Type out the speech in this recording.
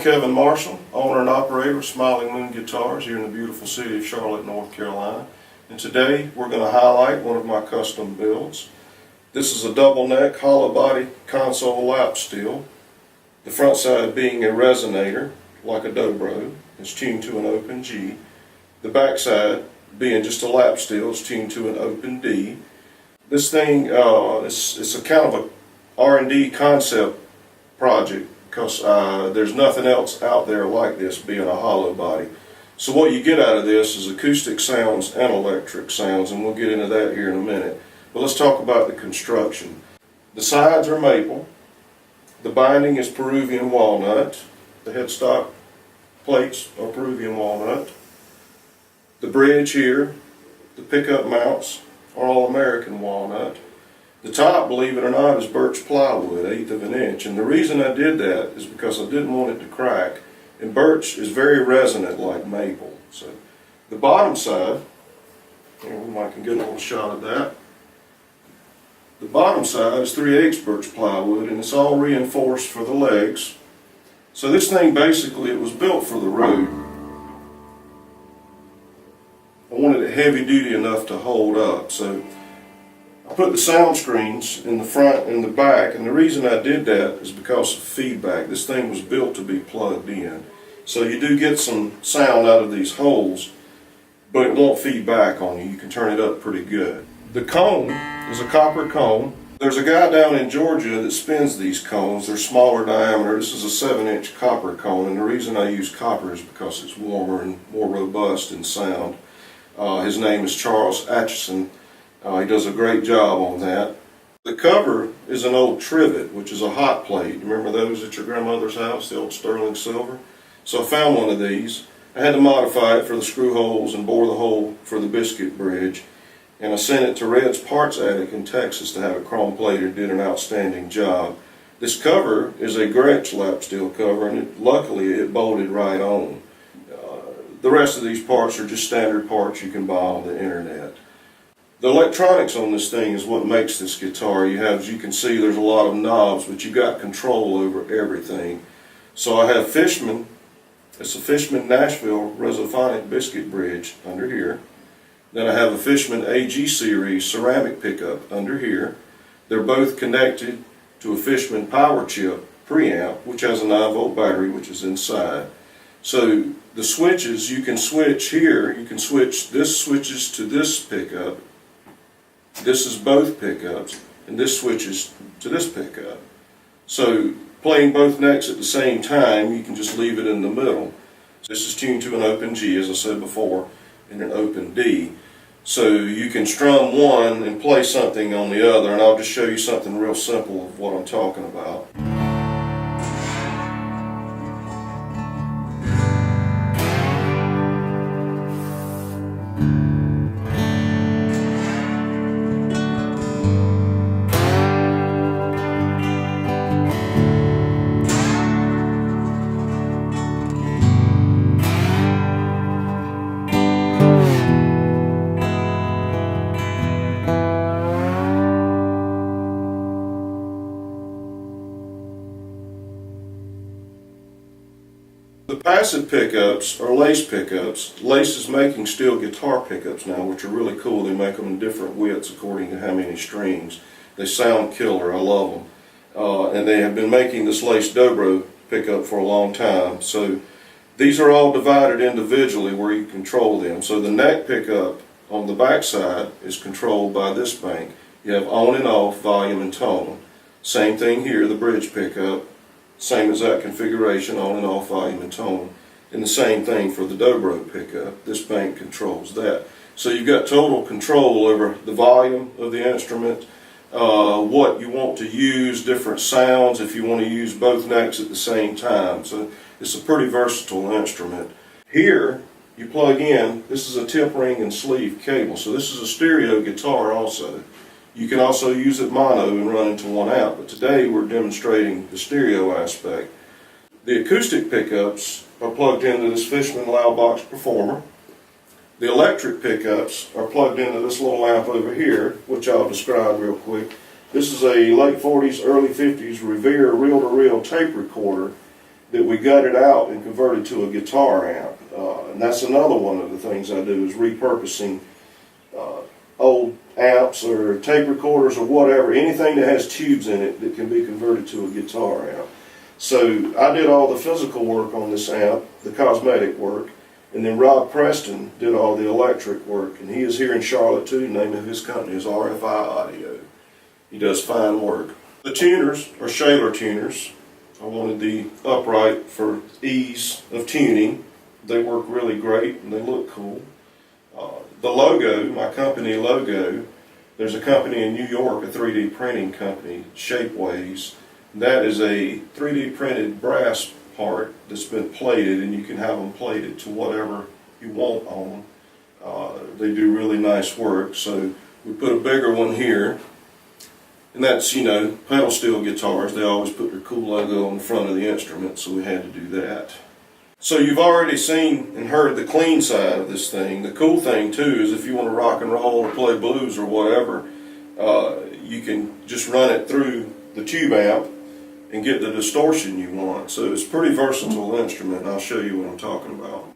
Kevin Marshall, owner and operator of Smiling Moon Guitars here in the beautiful city of Charlotte, North Carolina. And today we're going to highlight one of my custom builds. This is a double neck hollow body console lap steel. The front side being a resonator like a dobro. It's tuned to an open G. The back side being just a lap steel, it's tuned to an open D. This thing it's a kind of a R&D concept project because there's nothing else out there like this being a hollow body. So what you get out of this is acoustic sounds and electric sounds, and we'll get into that here in a minute. But let's talk about the construction. The sides are maple. The binding is Peruvian walnut. The headstock plates are Peruvian walnut. The bridge here, the pickup mounts are all American walnut. The top, believe it or not, is birch plywood, 1/8 of an inch. And the reason I did that is because I didn't want it to crack. And birch is very resonant like maple. So the bottom side, and I can get a little shot of that. The bottom side is 3/8 birch plywood, and it's all reinforced for the legs. So this thing basically, it was built for the road. I wanted it heavy duty enough to hold up. So I put the sound screens in the front and the back, and the reason I did that is because of feedback. This thing was built to be plugged in. So you do get some sound out of these holes, but it won't feed back on you. You can turn it up pretty good. The cone is a copper cone. There's a guy down in Georgia that spins these cones. They're smaller diameter. This is a 7-inch copper cone, and the reason I use copper is because it's warmer and more robust in sound. His name is Charles Atchison. He does a great job on that. The cover is an old trivet, which is a hot plate. Remember those at your grandmother's house, the old sterling silver? So I found one of these. I had to modify it for the screw holes and bore the hole for the biscuit bridge. And I sent it to Red's Parts Attic in Texas to have it chrome plated. Did an outstanding job. This cover is a Gretsch lap steel cover, and luckily it bolted right on. The rest of these parts are just standard parts you can buy on the internet. The electronics on this thing is what makes this guitar. You have, as you can see, there's a lot of knobs, but you got control over everything. So I have Fishman. It's a Fishman Nashville Resophonic biscuit bridge under here. Then I have a Fishman AG series ceramic pickup under here. They're both connected to a Fishman power chip preamp, which has a 9-volt battery, which is inside. So the switches, you can switch here. You can switch this switches to this pickup. This is both pickups, and this switches to this pickup. So playing both necks at the same time, you can just leave it in the middle. This is tuned to an open G, as I said before, and an open D. So you can strum one and play something on the other, and I'll just show you something real simple of what I'm talking about. The passive pickups are lace pickups. Lace is making steel guitar pickups now, which are really cool. They make them in different widths according to how many strings. They sound killer. I love them. And they have been making this lace dobro pickup for a long time. So these are all divided individually where you control them. So the neck pickup on the back side is controlled by this bank. You have on and off, volume and tone. Same thing here, the bridge pickup. Same as that configuration, on and off, volume and tone. And the same thing for the dobro pickup. This bank controls that. So you've got total control over the volume of the instrument, what you want to use, different sounds, if you want to use both necks at the same time. So it's a pretty versatile instrument. Here, you plug in, this is a tip ring and sleeve cable. So this is a stereo guitar also. You can also use it mono and run into one amp, but today we're demonstrating the stereo aspect. The acoustic pickups are plugged into this Fishman Loudbox Performer. The electric pickups are plugged into this little amp over here, which I'll describe real quick. This is a late 40s, early 50s Revere reel-to-reel tape recorder that we gutted out and converted to a guitar amp. And that's another one of the things I do, is repurposing old amps or tape recorders or whatever, anything that has tubes in it that can be converted to a guitar amp. So I did all the physical work on this amp, the cosmetic work, and then Rob Preston did all the electric work, and he is here in Charlotte too. The name of his company is RFI Audio. He does fine work. The tuners are Shaler tuners. I wanted the upright for ease of tuning. They work really great and they look cool. The logo, my company logo, there's a company in New York, a 3D printing company, Shapeways. That is a 3D printed brass part that's been plated, and you can have them plated to whatever you want on them. They do really nice work. So we put a bigger one here. And that's, you know, pedal steel guitars, they always put their cool logo on the front of the instrument, so we had to do that. So you've already seen and heard the clean side of this thing. The cool thing too is if you want to rock and roll or play blues or whatever, you can just run it through the tube amp and get the distortion you want. So it's a pretty versatile instrument, and I'll show you what I'm talking about.